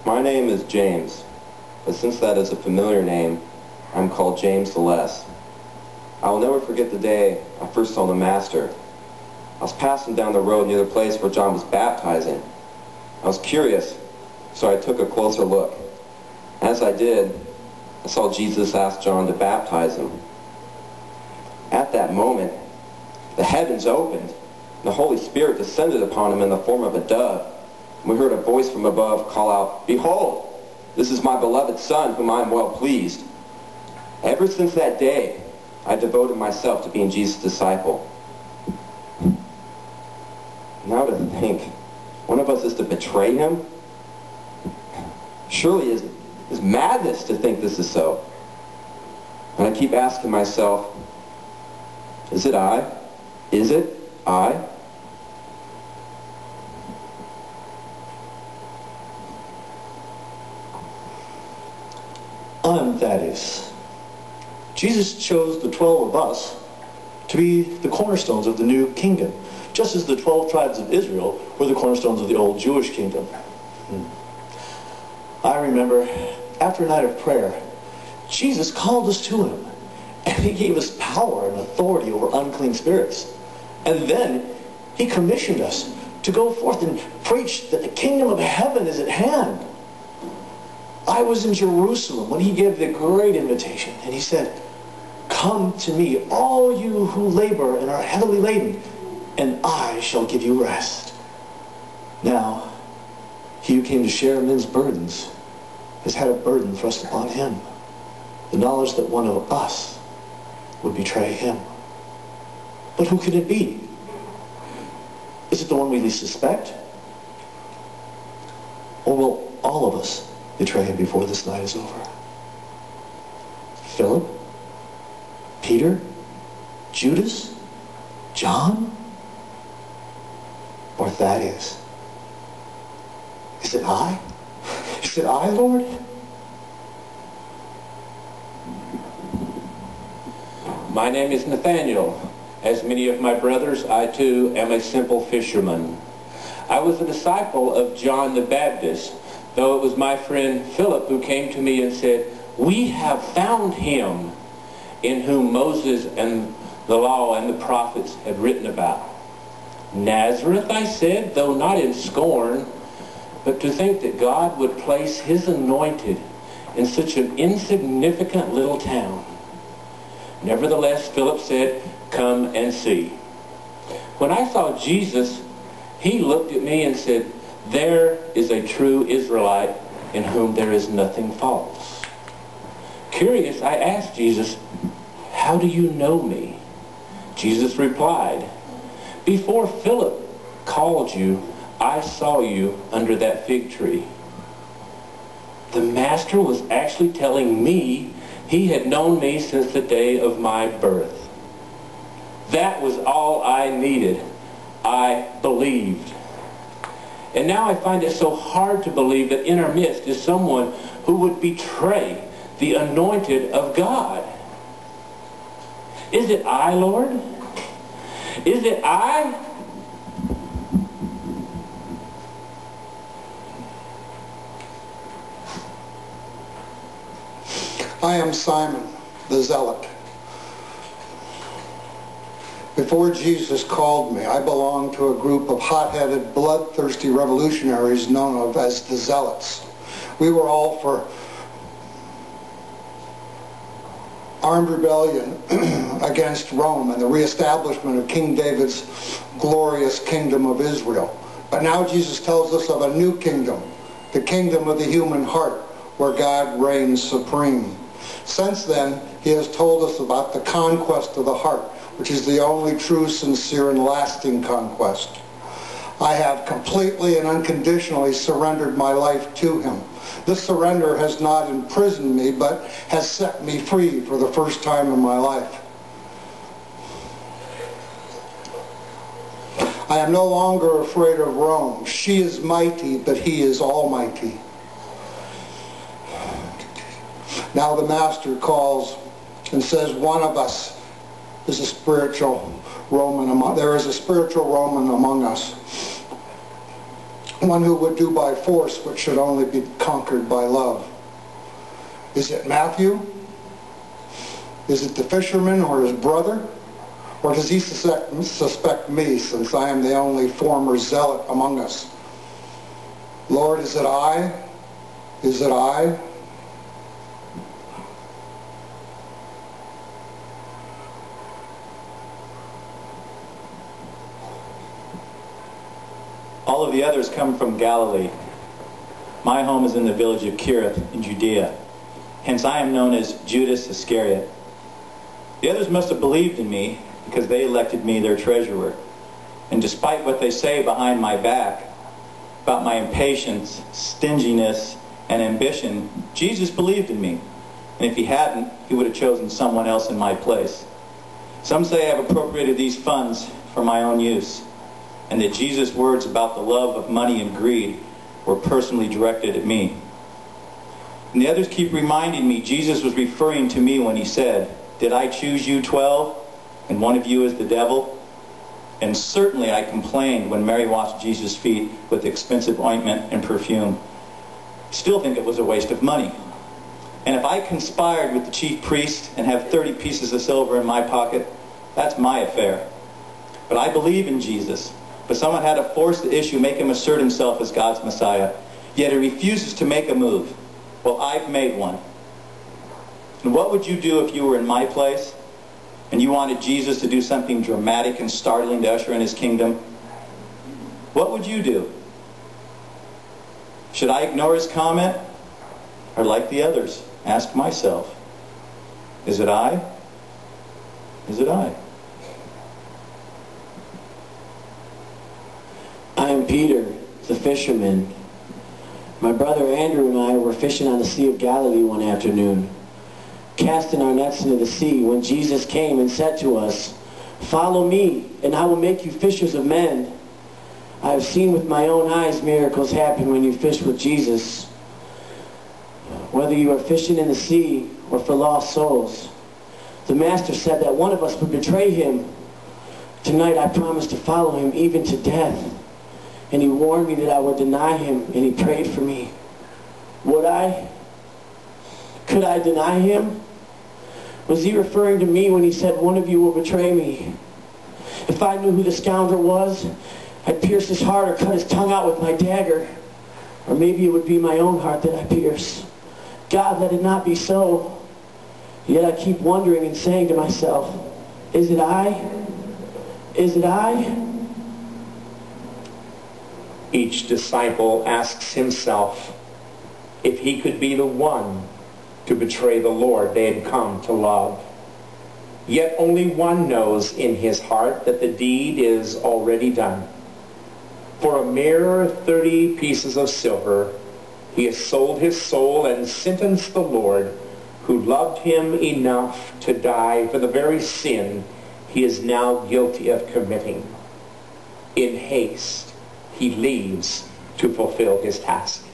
My name is James, but since that is a familiar name, I'm called James the Less. I will never forget the day I first saw the Master. I was passing down the road near the place where John was baptizing. I was curious, so I took a closer look. As I did, I saw Jesus ask John to baptize him. At that moment, the heavens opened, and the Holy Spirit descended upon him in the form of a dove. And we heard a voice from above call out, "Behold, this is my beloved Son, whom I am well pleased." Ever since that day, I devoted myself to being Jesus' disciple. Now to think, one of us is to betray him? Surely it's madness to think this is so. And I keep asking myself, is it I? Is it I? I'm Thaddeus. Jesus chose the 12 of us to be the cornerstones of the new kingdom, just as the 12 tribes of Israel were the cornerstones of the old Jewish kingdom. I remember, after a night of prayer, Jesus called us to him, and he gave us power and authority over unclean spirits. And then he commissioned us to go forth and preach that the kingdom of heaven is at hand. I was in Jerusalem when he gave the great invitation, and he said, "Come to me, all you who labor and are heavily laden, and I shall give you rest." Now, he who came to share men's burdens has had a burden thrust upon him, the knowledge that one of us would betray him. But who can it be? Is it the one we least suspect? Or will all of us betray him before this night is over? Philip? Peter? Judas? John? Or Thaddeus? Is it I? Is it I, Lord? My name is Nathaniel. As many of my brothers, I too am a simple fisherman. I was a disciple of John the Baptist, though it was my friend Philip who came to me and said, "We have found him in whom Moses and the law and the prophets had written about." "Nazareth," I said, though not in scorn, but to think that God would place his anointed in such an insignificant little town. Nevertheless, Philip said, "Come and see." When I saw Jesus, he looked at me and said, "There is a true Israelite in whom there is nothing false." Curious, I asked Jesus, "How do you know me?" Jesus replied, "Before Philip called you, I saw you under that fig tree." The Master was actually telling me he had known me since the day of my birth. That was all I needed. I believed. And now I find it so hard to believe that in our midst is someone who would betray the anointed of God. Is it I, Lord? Is it I? I am Simon, the Zealot. Before Jesus called me, I belonged to a group of hot-headed, bloodthirsty revolutionaries known of as the Zealots. We were all for armed rebellion against Rome and the reestablishment of King David's glorious kingdom of Israel. But now Jesus tells us of a new kingdom, the kingdom of the human heart, where God reigns supreme. Since then, he has told us about the conquest of the heart, which is the only true, sincere, and lasting conquest. I have completely and unconditionally surrendered my life to him. This surrender has not imprisoned me, but has set me free for the first time in my life. I am no longer afraid of Rome. She is mighty, but he is almighty. Now the Master calls and says, one of us is a spiritual Roman. There is a spiritual Roman among us. one who would do by force what should only be conquered by love. Is it Matthew? Is it the fisherman or his brother? Or does he suspect me, since I am the only former zealot among us? Lord, is it I? Is it I? All of the others come from Galilee. My home is in the village of Kirith in Judea. Hence I am known as Judas Iscariot. The others must have believed in me because they elected me their treasurer. And despite what they say behind my back about my impatience, stinginess, and ambition, Jesus believed in me. And if he hadn't, he would have chosen someone else in my place. Some say I've appropriated these funds for my own use, and that Jesus' words about the love of money and greed were personally directed at me. And the others keep reminding me Jesus was referring to me when he said, "Did I choose you 12, and one of you is the devil?" And certainly I complained when Mary washed Jesus' feet with expensive ointment and perfume. Still think it was a waste of money. And if I conspired with the chief priest and have 30 pieces of silver in my pocket, that's my affair. But I believe in Jesus. But someone had to force the issue, make him assert himself as God's Messiah. Yet he refuses to make a move. Well, I've made one. And what would you do if you were in my place and you wanted Jesus to do something dramatic and startling to usher in his kingdom? What would you do? Should I ignore his comment? Or like the others, ask myself, is it I? Is it I? I am Peter, the fisherman. My brother Andrew and I were fishing on the Sea of Galilee one afternoon, casting our nets into the sea, when Jesus came and said to us, "Follow me, and I will make you fishers of men." I have seen with my own eyes miracles happen when you fish with Jesus. Whether you are fishing in the sea or for lost souls, the Master said that one of us would betray him. Tonight I promise to follow him even to death. And he warned me that I would deny him, and he prayed for me. Would I? Could I deny him? Was he referring to me when he said, "One of you will betray me"? If I knew who the scoundrel was, I'd pierce his heart or cut his tongue out with my dagger. Or maybe it would be my own heart that I pierce. God, let it not be so. Yet I keep wondering and saying to myself, is it I? Is it I? Each disciple asks himself if he could be the one to betray the Lord they had come to love. Yet only one knows in his heart that the deed is already done. For a mere 30 pieces of silver, he has sold his soul and sentenced the Lord, who loved him enough to die for the very sin he is now guilty of committing. In haste, he leaves to fulfill his task.